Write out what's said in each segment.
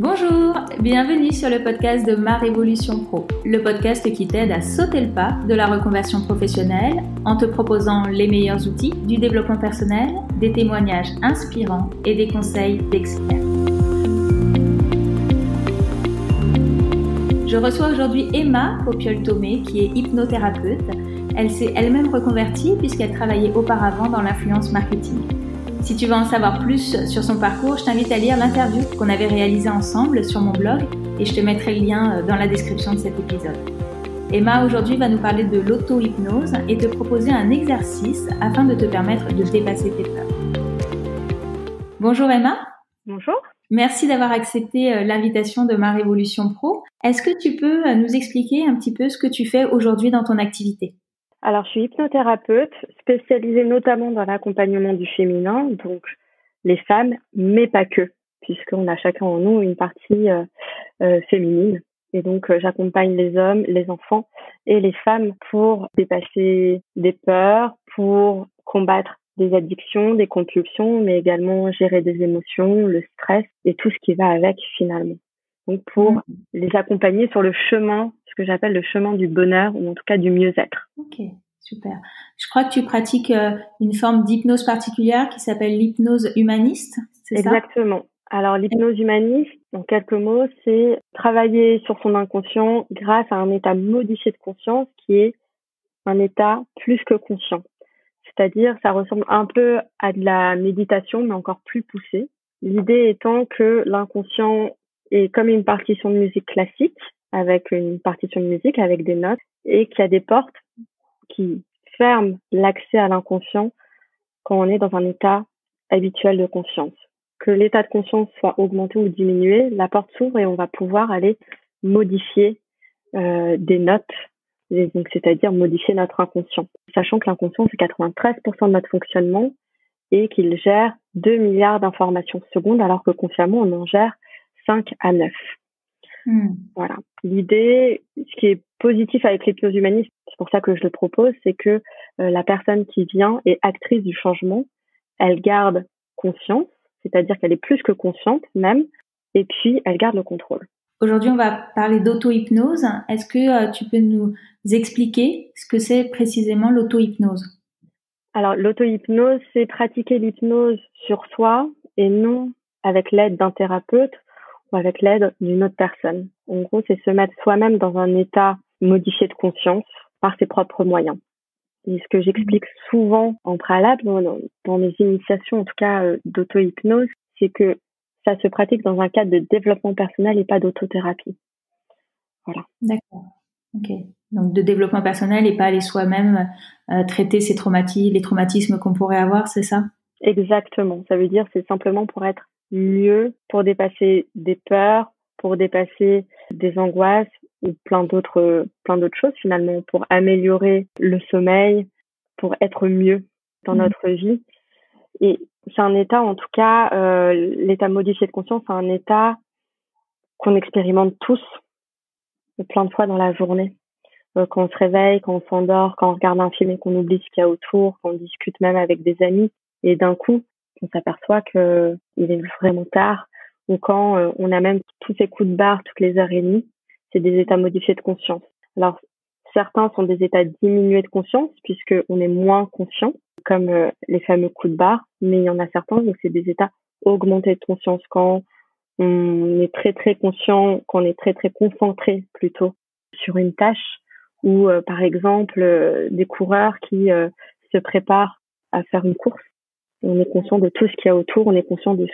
Bonjour, bienvenue sur le podcast de Ma Révolution Pro, le podcast qui t'aide à sauter le pas de la reconversion professionnelle en te proposant les meilleurs outils du développement personnel, des témoignages inspirants et des conseils d'experts. Je reçois aujourd'hui Emma Popiol-Thomé qui est hypnothérapeute. Elle s'est elle-même reconvertie puisqu'elle travaillait auparavant dans l'influence marketing. Si tu veux en savoir plus sur son parcours, je t'invite à lire l'interview qu'on avait réalisée ensemble sur mon blog et je te mettrai le lien dans la description de cet épisode. Emma aujourd'hui va nous parler de l'auto-hypnose et te proposer un exercice afin de te permettre de dépasser tes peurs. Bonjour Emma. Bonjour. Merci d'avoir accepté l'invitation de Ma Révolution Pro. Est-ce que tu peux nous expliquer un petit peu ce que tu fais aujourd'hui dans ton activité ? Alors, je suis hypnothérapeute, spécialisée notamment dans l'accompagnement du féminin, donc les femmes, mais pas que, puisqu'on a chacun en nous une partie féminine. Et donc, j'accompagne les hommes, les enfants et les femmes pour dépasser des peurs, pour combattre des addictions, des compulsions, mais également gérer des émotions, le stress et tout ce qui va avec finalement. Donc, pour les accompagner sur le chemin, ce que j'appelle le chemin du bonheur, ou en tout cas du mieux-être. Ok, super. Je crois que tu pratiques une forme d'hypnose particulière qui s'appelle l'hypnose humaniste, c'est ça ? Exactement. Alors, l'hypnose humaniste, en quelques mots, c'est travailler sur son inconscient grâce à un état modifié de conscience qui est un état plus que conscient. C'est-à-dire, ça ressemble un peu à de la méditation, mais encore plus poussée. L'idée étant que l'inconscient est comme une partition de musique classique, avec une partition de musique, avec des notes, et qu'il y a des portes qui ferment l'accès à l'inconscient quand on est dans un état habituel de conscience. Que l'état de conscience soit augmenté ou diminué, la porte s'ouvre et on va pouvoir aller modifier des notes, donc c'est-à-dire modifier notre inconscient. Sachant que l'inconscient, c'est 93% de notre fonctionnement et qu'il gère 2 milliards d'informations secondes, alors que consciemment, on en gère 5 à 9. Voilà. L'idée, ce qui est positif avec l'hypnose humaniste, c'est pour ça que je le propose, c'est que la personne qui vient est actrice du changement, elle garde conscience, c'est-à-dire qu'elle est plus que consciente même, et puis elle garde le contrôle. Aujourd'hui, on va parler d'auto-hypnose. Est-ce que tu peux nous expliquer ce que c'est précisément l'auto-hypnose ? Alors, l'auto-hypnose, c'est pratiquer l'hypnose sur soi et non avec l'aide d'un thérapeute ou avec l'aide d'une autre personne. En gros, c'est se mettre soi-même dans un état modifié de conscience par ses propres moyens. Et ce que j'explique souvent en préalable, dans mes initiations, en tout cas d'auto-hypnose, c'est que ça se pratique dans un cadre de développement personnel et pas d'autothérapie. Voilà. D'accord. Ok. Donc de développement personnel et pas aller soi-même traiter les traumatismes qu'on pourrait avoir, c'est ça ? Exactement. Ça veut dire c'est simplement pour être mieux, pour dépasser des peurs, pour dépasser des angoisses ou plein d'autres choses finalement, pour améliorer le sommeil, pour être mieux dans notre vie. Et c'est un état, en tout cas, l'état modifié de conscience, c'est un état qu'on expérimente tous plein de fois dans la journée. Quand on se réveille, quand on s'endort, quand on regarde un film et qu'on oublie ce qu'il y a autour, quand on discute même avec des amis, et d'un coup, on s'aperçoit qu'il est vraiment tard, ou quand on a même tous ces coups de barre toutes les heures et demie, c'est des états modifiés de conscience. Alors, certains sont des états diminués de conscience, puisqu'on est moins conscient, comme les fameux coups de barre, mais il y en a certains où c'est des états augmentés de conscience, quand on est très très conscient, quand on est très très concentré plutôt sur une tâche, ou par exemple des coureurs qui se préparent à faire une course. On est conscient de tout ce qu'il y a autour, on est conscient de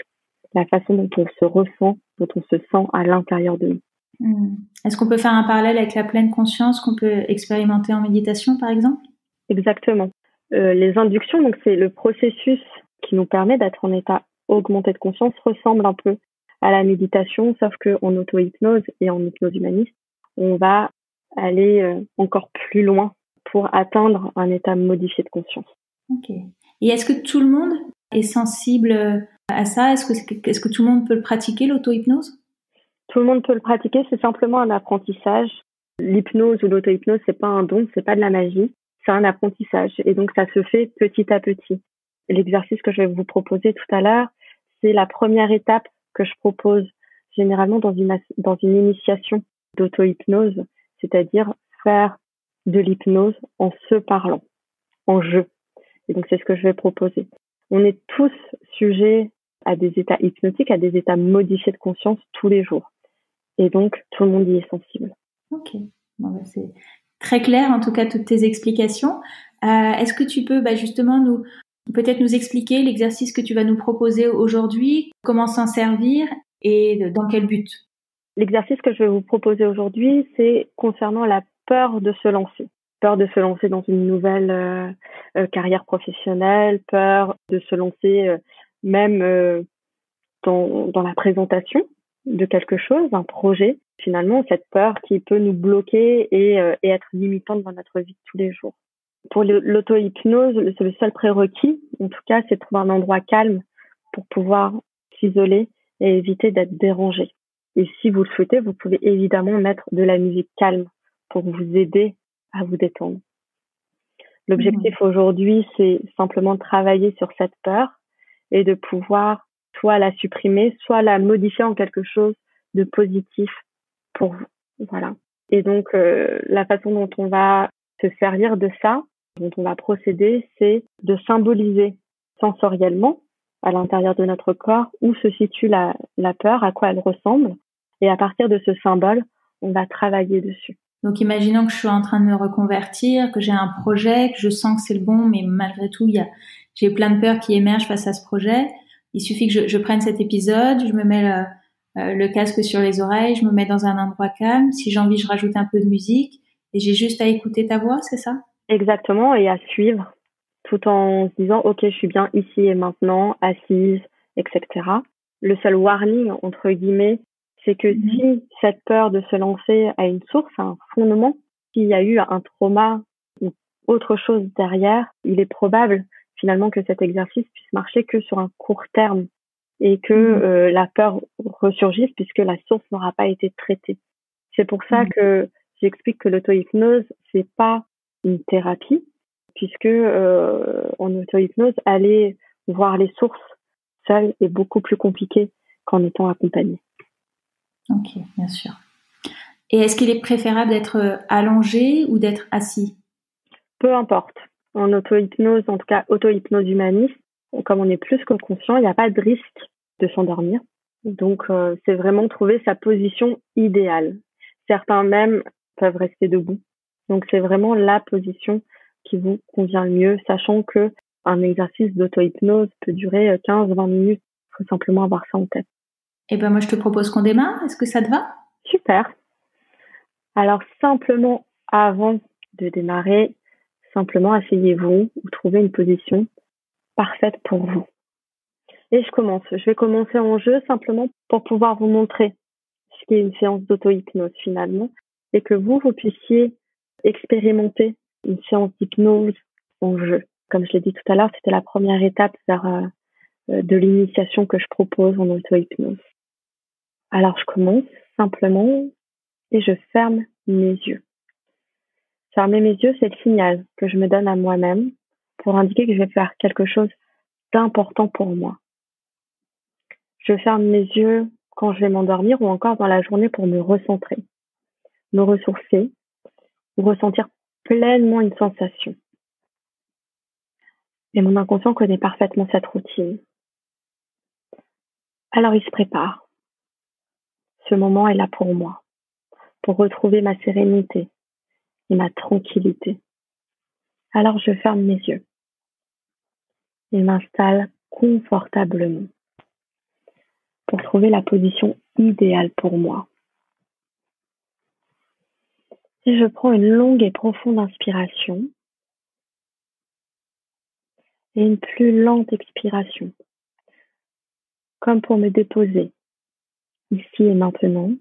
la façon dont on se ressent, dont on se sent à l'intérieur de nous. Est-ce qu'on peut faire un parallèle avec la pleine conscience qu'on peut expérimenter en méditation, par exemple ? Exactement. Les inductions, donc c'est le processus qui nous permet d'être en état augmenté de conscience, ressemble un peu à la méditation, sauf qu'en auto-hypnose et en hypnose humaniste, on va aller encore plus loin pour atteindre un état modifié de conscience. Ok. Et est-ce que tout le monde est sensible à ça ? Est-ce que tout le monde peut le pratiquer, l'auto-hypnose ? Tout le monde peut le pratiquer, c'est simplement un apprentissage. L'hypnose ou l'auto-hypnose, c'est pas un don, c'est pas de la magie, c'est un apprentissage. Et donc, ça se fait petit à petit. L'exercice que je vais vous proposer tout à l'heure, c'est la première étape que je propose généralement dans une initiation d'auto-hypnose, c'est-à-dire faire de l'hypnose en se parlant, en jeu. Et donc, c'est ce que je vais proposer. On est tous sujets à des états hypnotiques, à des états modifiés de conscience tous les jours. Et donc, tout le monde y est sensible. Ok. Bon, bah, c'est très clair, en tout cas, toutes tes explications. Est-ce que tu peux justement peut-être nous expliquer l'exercice que tu vas nous proposer aujourd'hui, comment s'en servir et dans quel but? L'exercice que je vais vous proposer aujourd'hui, c'est concernant la peur de se lancer. Peur de se lancer dans une nouvelle carrière professionnelle, peur de se lancer même dans la présentation de quelque chose, un projet. Finalement, cette peur qui peut nous bloquer et être limitante dans notre vie de tous les jours. Pour l'auto-hypnose, c'est le seul prérequis, en tout cas, c'est de trouver un endroit calme pour pouvoir s'isoler et éviter d'être dérangé. Et si vous le souhaitez, vous pouvez évidemment mettre de la musique calme pour vous aider à vous détendre. L'objectif aujourd'hui, c'est simplement de travailler sur cette peur et de pouvoir soit la supprimer, soit la modifier en quelque chose de positif pour vous. Voilà. Et donc, la façon dont on va se servir de ça, dont on va procéder, c'est de symboliser sensoriellement à l'intérieur de notre corps où se situe la peur, à quoi elle ressemble. Et à partir de ce symbole, on va travailler dessus. Donc, imaginons que je suis en train de me reconvertir, que j'ai un projet, que je sens que c'est le bon, mais malgré tout, j'ai plein de peurs qui émergent face à ce projet. Il suffit que je prenne cet épisode, je me mets le casque sur les oreilles, je me mets dans un endroit calme. Si j'ai envie, je rajoute un peu de musique et j'ai juste à écouter ta voix, c'est ça? Exactement, et à suivre tout en se disant « Ok, je suis bien ici et maintenant, assise, etc. » Le seul warning, entre guillemets, c'est que si cette peur de se lancer a une source, un fondement, s'il y a eu un trauma ou autre chose derrière, il est probable finalement que cet exercice puisse marcher que sur un court terme et que la peur ressurgisse puisque la source n'aura pas été traitée. C'est pour ça que j'explique que l'auto-hypnose, c'est pas une thérapie, puisque en auto-hypnose, aller voir les sources seul est beaucoup plus compliqué qu'en étant accompagné. Ok, bien sûr. Et est-ce qu'il est préférable d'être allongé ou d'être assis? Peu importe. En auto-hypnose, en tout cas auto-hypnose humaniste, comme on est plus que conscient, il n'y a pas de risque de s'endormir. Donc, c'est vraiment trouver sa position idéale. Certains même peuvent rester debout. Donc, c'est vraiment la position qui vous convient le mieux, sachant que un exercice d'auto-hypnose peut durer 15-20 minutes. Il faut simplement avoir ça en tête. Eh ben, moi, je te propose qu'on démarre. Est-ce que ça te va? Super. Alors, simplement, avant de démarrer, simplement asseyez-vous ou trouvez une position parfaite pour vous. Et je commence. Je vais commencer en jeu simplement pour pouvoir vous montrer ce qu'est une séance d'auto-hypnose finalement et que vous puissiez expérimenter une séance d'hypnose en jeu. Comme je l'ai dit tout à l'heure, c'était la première étape vers de l'initiation que je propose en auto-hypnose. Alors, je commence simplement et je ferme mes yeux. Fermer mes yeux, c'est le signal que je me donne à moi-même pour indiquer que je vais faire quelque chose d'important pour moi. Je ferme mes yeux quand je vais m'endormir ou encore dans la journée pour me recentrer, me ressourcer ou ressentir pleinement une sensation. Et mon inconscient connaît parfaitement cette routine. Alors il se prépare. Ce moment est là pour moi, pour retrouver ma sérénité et ma tranquillité. Alors je ferme mes yeux et m'installe confortablement pour trouver la position idéale pour moi. Et je prends une longue et profonde inspiration et une plus lente expiration, comme pour me déposer ici et maintenant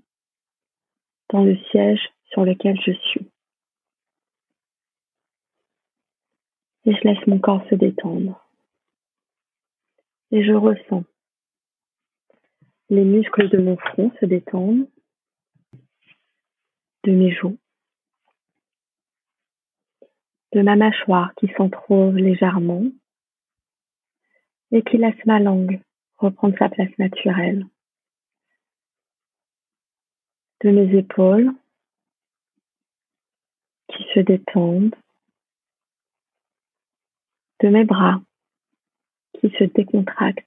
dans le siège sur lequel je suis. Et je laisse mon corps se détendre. Et je ressens les muscles de mon front se détendre, de mes joues, de ma mâchoire qui s'entrouvre légèrement et qui laisse ma langue reprendre sa place naturelle. de mes épaules qui se détendent, de mes bras qui se décontractent.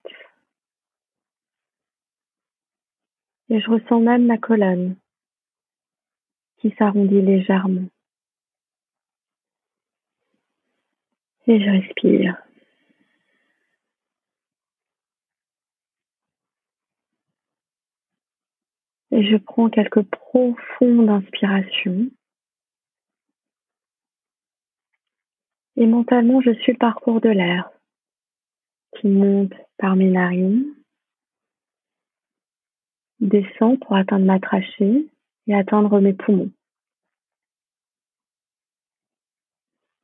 Et je ressens même ma colonne qui s'arrondit légèrement. Et je respire. Et je prends quelques profondes inspirations. Et mentalement, je suis le parcours de l'air qui monte par mes narines, descend pour atteindre ma trachée et atteindre mes poumons.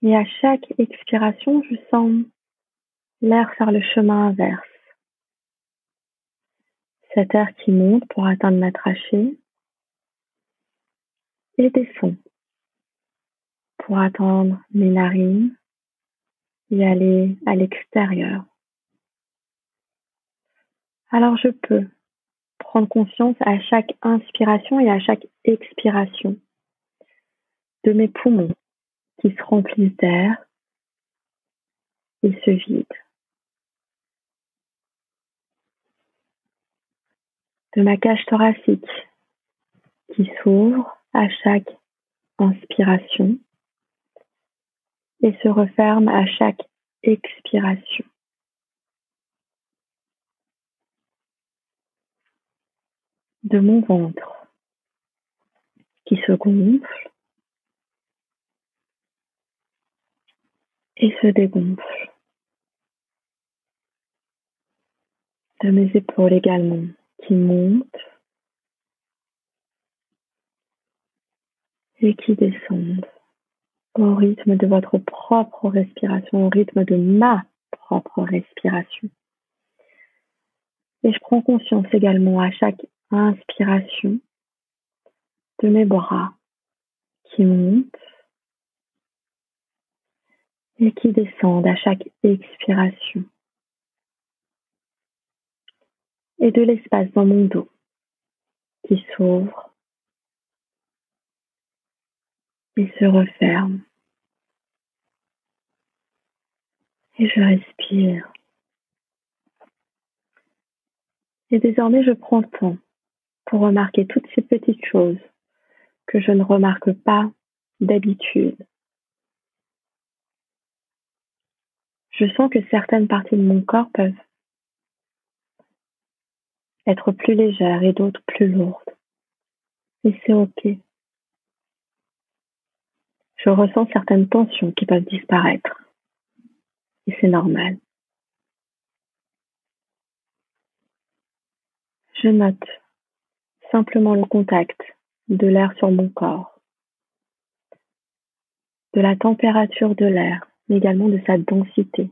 Et à chaque expiration, je sens l'air faire le chemin inverse. Cet air qui monte pour atteindre ma trachée et descend pour atteindre mes narines et aller à l'extérieur. Alors je peux prendre conscience à chaque inspiration et à chaque expiration de mes poumons qui se remplissent d'air et se vident. De ma cage thoracique qui s'ouvre à chaque inspiration et se referme à chaque expiration. De mon ventre qui se gonfle et se dégonfle. De mes épaules également qui montent et qui descendent au rythme de votre propre respiration, au rythme de ma propre respiration. Et je prends conscience également à chaque inspiration de mes bras qui montent et qui descendent à chaque expiration. Et de l'espace dans mon dos qui s'ouvre et se referme. Et je respire. Et désormais, je prends le temps pour remarquer toutes ces petites choses que je ne remarque pas d'habitude. Je sens que certaines parties de mon corps peuvent être plus légères et d'autres plus lourdes. Et c'est OK. Je ressens certaines tensions qui peuvent disparaître. Et c'est normal. Je note simplement le contact de l'air sur mon corps, de la température de l'air, mais également de sa densité.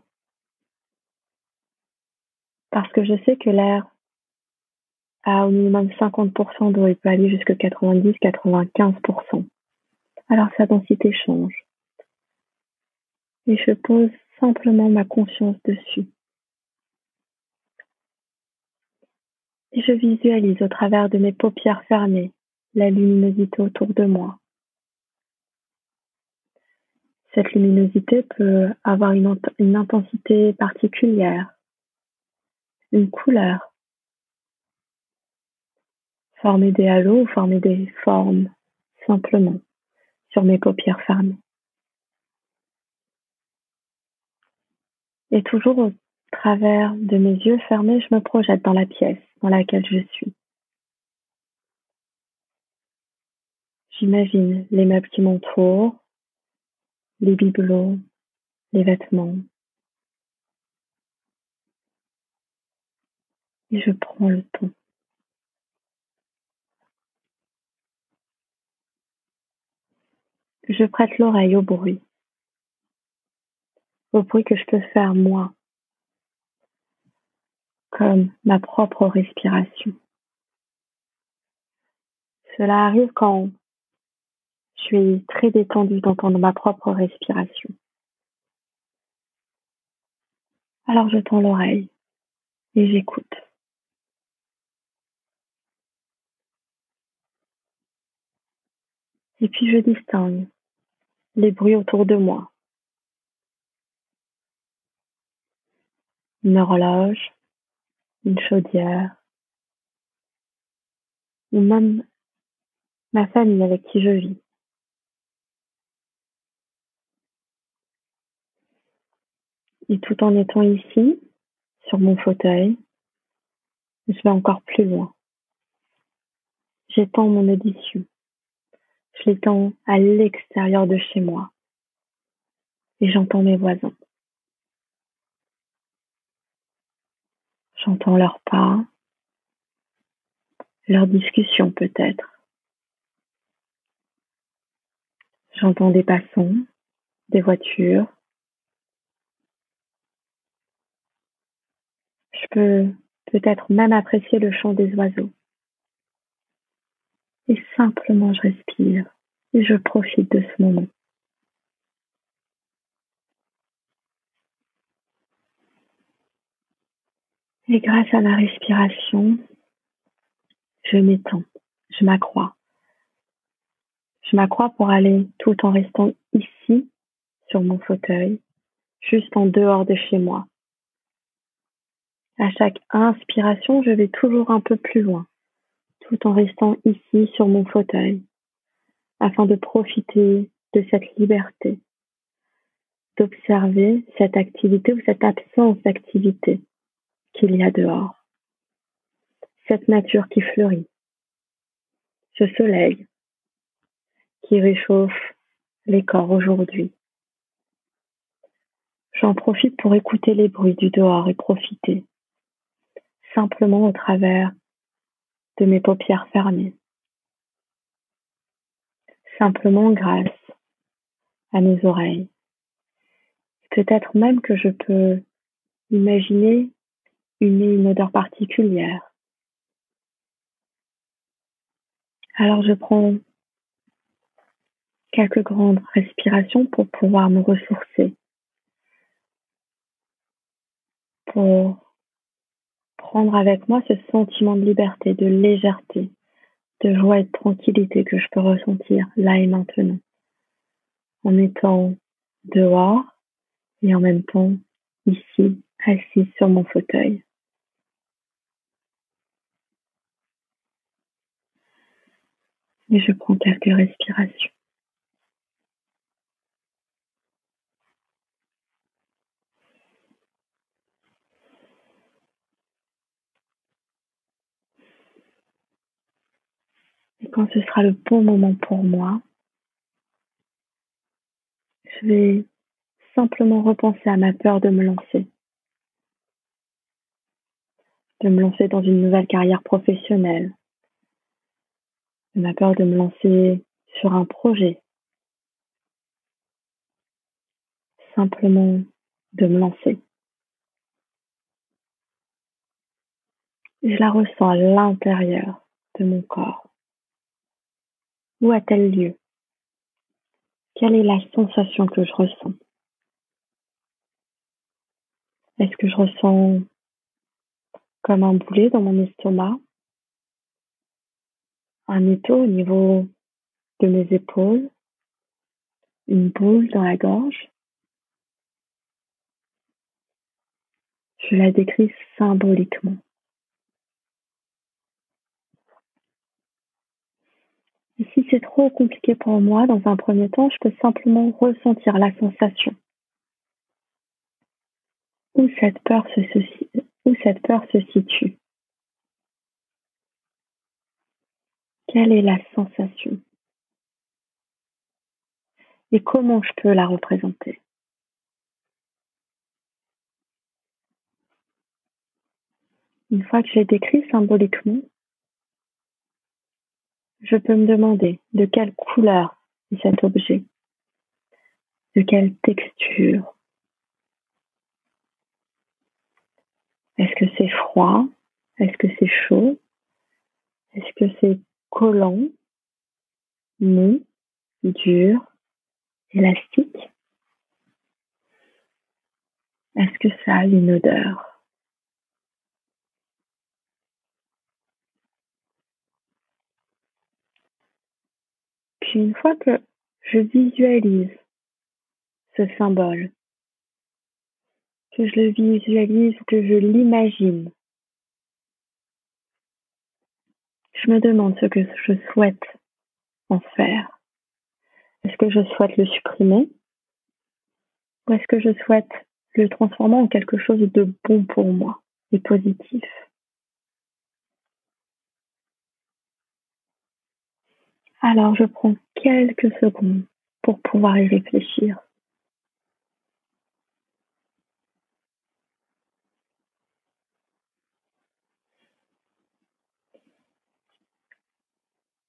Parce que je sais que l'air a au minimum 50% d'eau, il peut aller jusqu'à 90-95%. Alors sa densité change. Et je pose simplement ma conscience dessus. Et je visualise au travers de mes paupières fermées la luminosité autour de moi. Cette luminosité peut avoir une intensité particulière, une couleur, former des halos ou former des formes simplement sur mes paupières fermées. Et toujours au travers de mes yeux fermés, je me projette dans la pièce dans laquelle je suis. J'imagine les meubles qui m'entourent, les bibelots, les vêtements. Et je prends le temps. Je prête l'oreille au bruit que je peux faire moi, comme ma propre respiration. Cela arrive quand je suis très détendue d'entendre ma propre respiration. Alors je tends l'oreille et j'écoute. Et puis je distingue les bruits autour de moi. Une horloge, une chaudière, ou même ma famille avec qui je vis. Et tout en étant ici, sur mon fauteuil, je vais encore plus loin. J'étends mon audition. Je l'étends à l'extérieur de chez moi. Et j'entends mes voisins. J'entends leurs pas, leurs discussions peut-être. J'entends des passants, des voitures. Je peux peut-être même apprécier le chant des oiseaux. Et simplement je respire et je profite de ce moment. Et grâce à ma respiration, je m'étends, je m'accrois. Je m'accrois pour aller tout en restant ici, sur mon fauteuil, juste en dehors de chez moi. À chaque inspiration, je vais toujours un peu plus loin, tout en restant ici sur mon fauteuil, afin de profiter de cette liberté, d'observer cette activité ou cette absence d'activité qu'il y a dehors, cette nature qui fleurit, ce soleil qui réchauffe les corps aujourd'hui. J'en profite pour écouter les bruits du dehors et profiter, simplement au travers de mes paupières fermées, simplement grâce à mes oreilles. Peut-être même que je peux imaginer une odeur particulière. Alors je prends quelques grandes respirations pour pouvoir me ressourcer, pour prendre avec moi ce sentiment de liberté, de légèreté, de joie et de tranquillité que je peux ressentir là et maintenant, en étant dehors et en même temps ici, assise sur mon fauteuil. Et je prends quelques respirations. Et quand ce sera le bon moment pour moi, je vais simplement repenser à ma peur de me lancer dans une nouvelle carrière professionnelle, de ma peur de me lancer sur un projet, simplement de me lancer. Je la ressens à l'intérieur de mon corps. Où a-t-elle lieu? Quelle est la sensation que je ressens? Est-ce que je ressens comme un boulet dans mon estomac, un étau au niveau de mes épaules, une boule dans la gorge? Je la décris symboliquement. Et si c'est trop compliqué pour moi, dans un premier temps, je peux simplement ressentir la sensation. Où cette peur se situe. Quelle est la sensation? Et comment je peux la représenter? Une fois que j'ai décrit symboliquement, je peux me demander de quelle couleur est cet objet, de quelle texture. Est-ce que c'est froid? Est-ce que c'est chaud? Est-ce que c'est collant, mou, dur, élastique? Est-ce que ça a une odeur? Puis puis une fois que je visualise ce symbole, que je le visualise, que je l'imagine, je me demande ce que je souhaite en faire. Est-ce que je souhaite le supprimer ou est-ce que je souhaite le transformer en quelque chose de bon pour moi et positif? Alors, je prends quelques secondes pour pouvoir y réfléchir.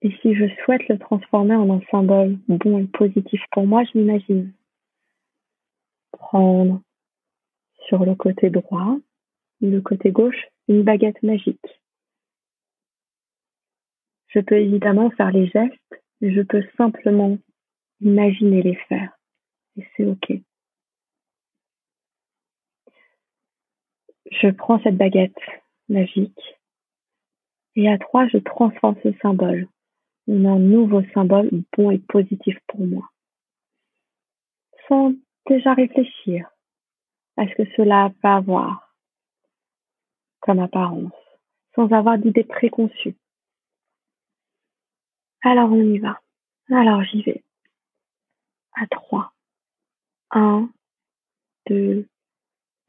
Et si je souhaite le transformer en un symbole bon et positif pour moi, je m'imagine prendre sur le côté droit, le côté gauche, une baguette magique. Je peux évidemment faire les gestes, mais je peux simplement imaginer les faire. Et c'est OK. Je prends cette baguette magique et à 3, je transforme ce symbole en un nouveau symbole bon et positif pour moi. Sans déjà réfléchir à ce que cela va avoir comme apparence, sans avoir d'idées préconçues. Alors on y va. Alors j'y vais. À 3. 1, 2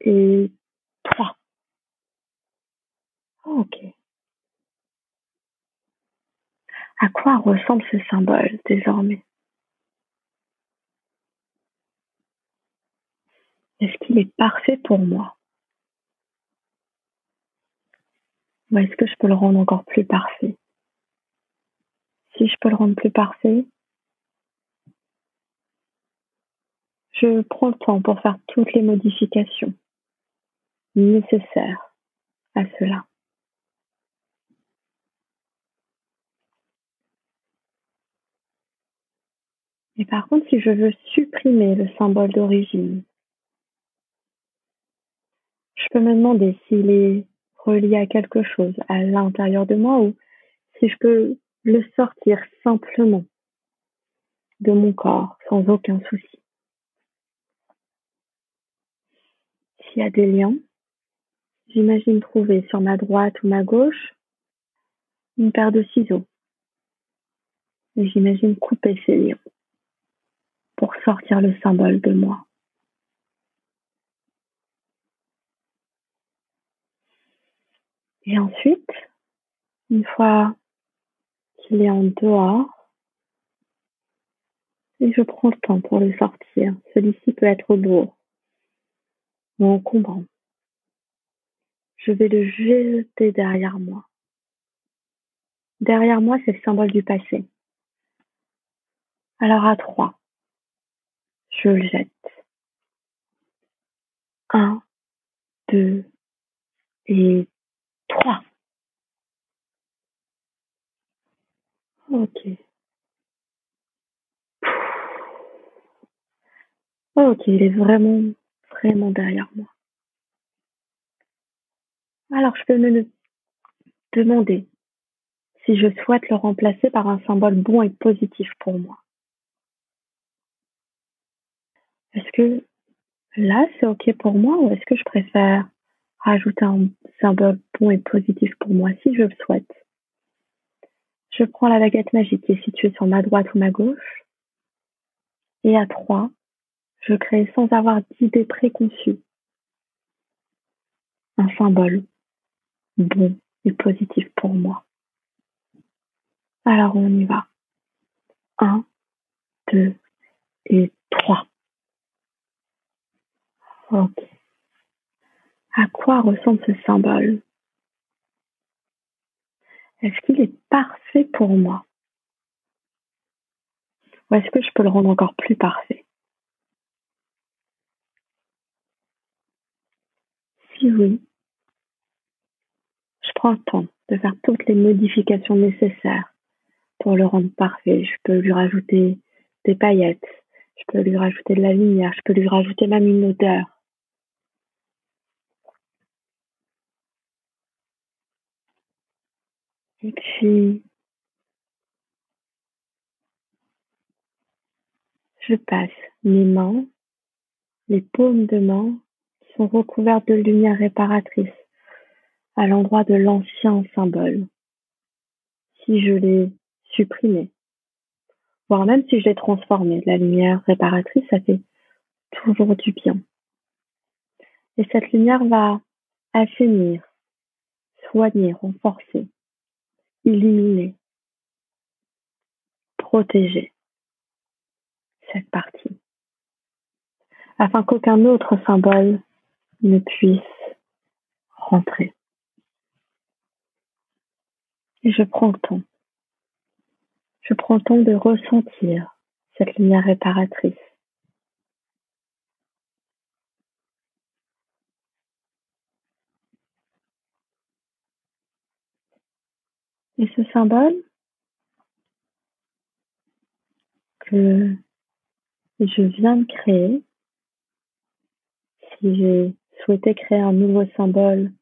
et 3. OK. À quoi ressemble ce symbole désormais? Est-ce qu'il est parfait pour moi? Ou est-ce que je peux le rendre encore plus parfait? Si je peux le rendre plus parfait, je prends le temps pour faire toutes les modifications nécessaires à cela. Et par contre, si je veux supprimer le symbole d'origine, je peux me demander s'il est relié à quelque chose à l'intérieur de moi ou si je peux le sortir simplement de mon corps sans aucun souci. S'il y a des liens, j'imagine trouver sur ma droite ou ma gauche une paire de ciseaux et j'imagine couper ces liens pour sortir le symbole de moi. Et ensuite, une fois qu'il est en dehors, et je prends le temps pour le sortir. Celui-ci peut être lourd ou encombrant. Je vais le jeter derrière moi. Derrière moi, c'est le symbole du passé. Alors à 3, je le jette. 1, 2 et 3. OK. OK, il est vraiment, vraiment derrière moi. Alors je peux me demander si je souhaite le remplacer par un symbole bon et positif pour moi. Est-ce que là, c'est OK pour moi ou est-ce que je préfère rajouter un symbole bon et positif pour moi si je le souhaite? Je prends la baguette magique qui est située sur ma droite ou ma gauche et à 3, je crée sans avoir d'idée préconçue un symbole bon et positif pour moi. Alors on y va. 1, 2 et 3. OK. À quoi ressemble ce symbole? Est-ce qu'il est parfait pour moi? Ou est-ce que je peux le rendre encore plus parfait? Si oui, je prends le temps de faire toutes les modifications nécessaires pour le rendre parfait. Je peux lui rajouter des paillettes, je peux lui rajouter de la lumière, je peux lui rajouter même une odeur. Et puis, Je passe mes mains, les paumes de main qui sont recouvertes de lumière réparatrice à l'endroit de l'ancien symbole. Si je l'ai supprimé, voire même si je l'ai transformé, de la lumière réparatrice, ça fait toujours du bien. Et cette lumière va assainir, soigner, renforcer, illuminer, protéger cette partie, afin qu'aucun autre symbole ne puisse rentrer. Et je prends le temps. Je prends le temps de ressentir cette lumière réparatrice. Et ce symbole que je viens de créer, si j'ai souhaité créer un nouveau symbole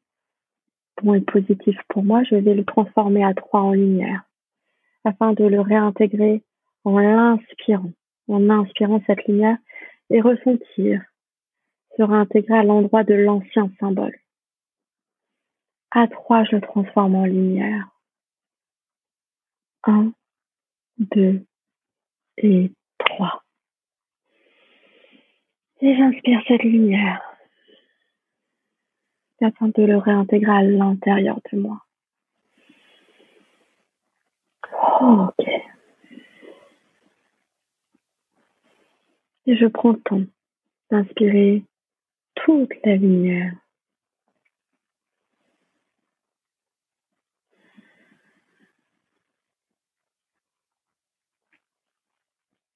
bon et positif pour moi, je vais le transformer à 3 en lumière, afin de le réintégrer en inspirant cette lumière et ressentir se réintégrer à l'endroit de l'ancien symbole. À 3, je le transforme en lumière. 1, 2 et 3. Et j'inspire cette lumière afin de le réintégrer à l'intérieur de moi. Ok. Et je prends le temps d'inspirer toute la lumière.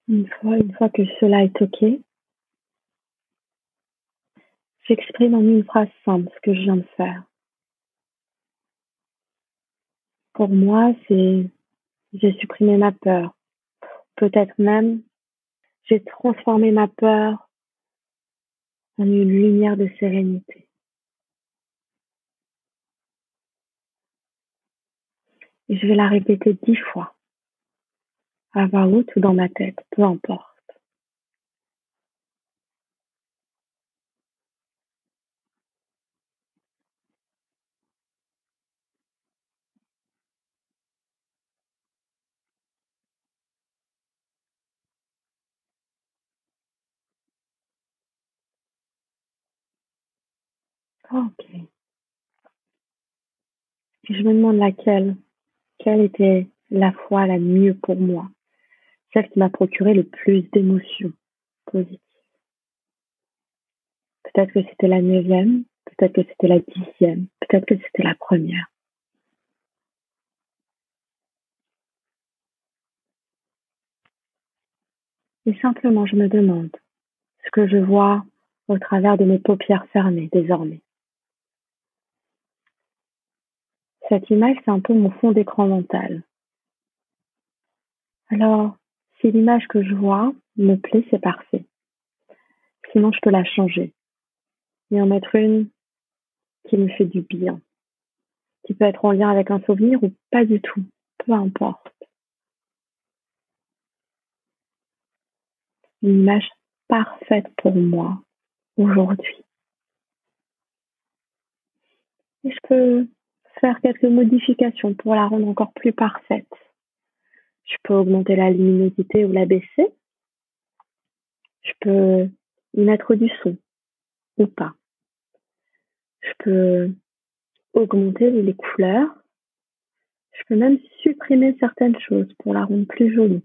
Une fois que cela est ok, j'exprime en une phrase simple ce que je viens de faire. Pour moi, c'est j'ai supprimé ma peur. Peut-être même, j'ai transformé ma peur en une lumière de sérénité. Et je vais la répéter 10 fois, à voix haute ou dans ma tête, peu importe. Ok. Et je me demande quelle était la fois la mieux pour moi, celle qui m'a procuré le plus d'émotions positives. Peut-être que c'était la 9e, peut-être que c'était la 10e, peut-être que c'était la première. Et simplement, je me demande ce que je vois au travers de mes paupières fermées désormais. Cette image, c'est un peu mon fond d'écran mental. Alors, si l'image que je vois me plaît, c'est parfait. Sinon, je peux la changer et en mettre une qui me fait du bien, qui peut être en lien avec un souvenir ou pas du tout, peu importe. Une image parfaite pour moi aujourd'hui. Et je peux faire quelques modifications pour la rendre encore plus parfaite. Je peux augmenter la luminosité ou la baisser. Je peux y mettre du son ou pas. Je peux augmenter les couleurs. Je peux même supprimer certaines choses pour la rendre plus jolie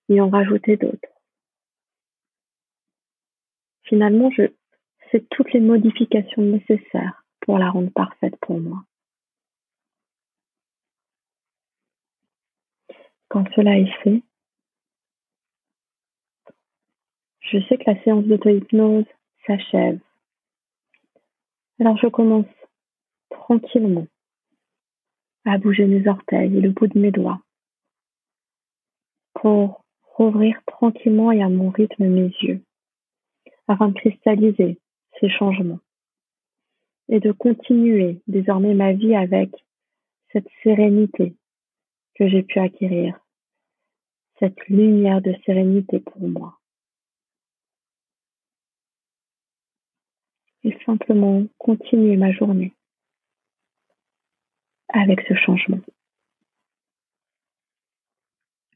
et en rajouter d'autres. Finalement, c'est toutes les modifications nécessaires pour la rendre parfaite pour moi. Quand cela est fait, je sais que la séance d'auto-hypnose s'achève. Alors je commence tranquillement à bouger mes orteils et le bout de mes doigts pour rouvrir tranquillement et à mon rythme mes yeux afin de cristalliser ces changements et de continuer désormais ma vie avec cette sérénité que j'ai pu acquérir, cette lumière de sérénité pour moi. Et simplement continuer ma journée avec ce changement.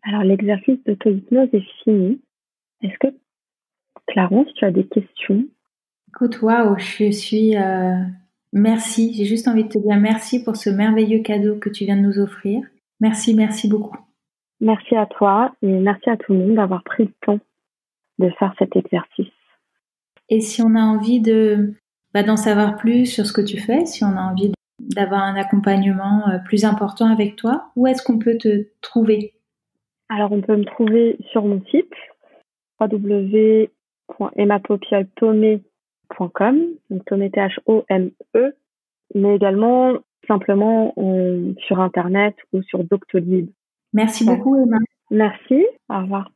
Alors, l'exercice d'auto-hypnose est fini. Est-ce que, Clarence, tu as des questions? Écoute, waouh, je suis... Merci, j'ai juste envie de te dire merci pour ce merveilleux cadeau que tu viens de nous offrir. Merci beaucoup. Merci à toi et merci à tout le monde d'avoir pris le temps de faire cet exercice. Et si on a envie d'en savoir plus sur ce que tu fais, si on a envie d'avoir un accompagnement plus important avec toi, où est-ce qu'on peut te trouver? Alors, on peut me trouver sur mon site www.emmapopioltomé.com, donc Tomé Thome, mais également simplement sur Internet ou sur Doctolib. Merci beaucoup, Emma. Merci, au revoir.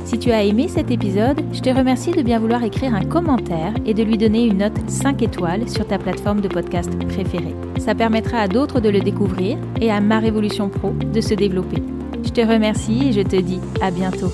Si tu as aimé cet épisode, je te remercie de bien vouloir écrire un commentaire et de lui donner une note 5 étoiles sur ta plateforme de podcast préférée. Ça permettra à d'autres de le découvrir et à Ma Révolution Pro de se développer. Je te remercie et je te dis à bientôt.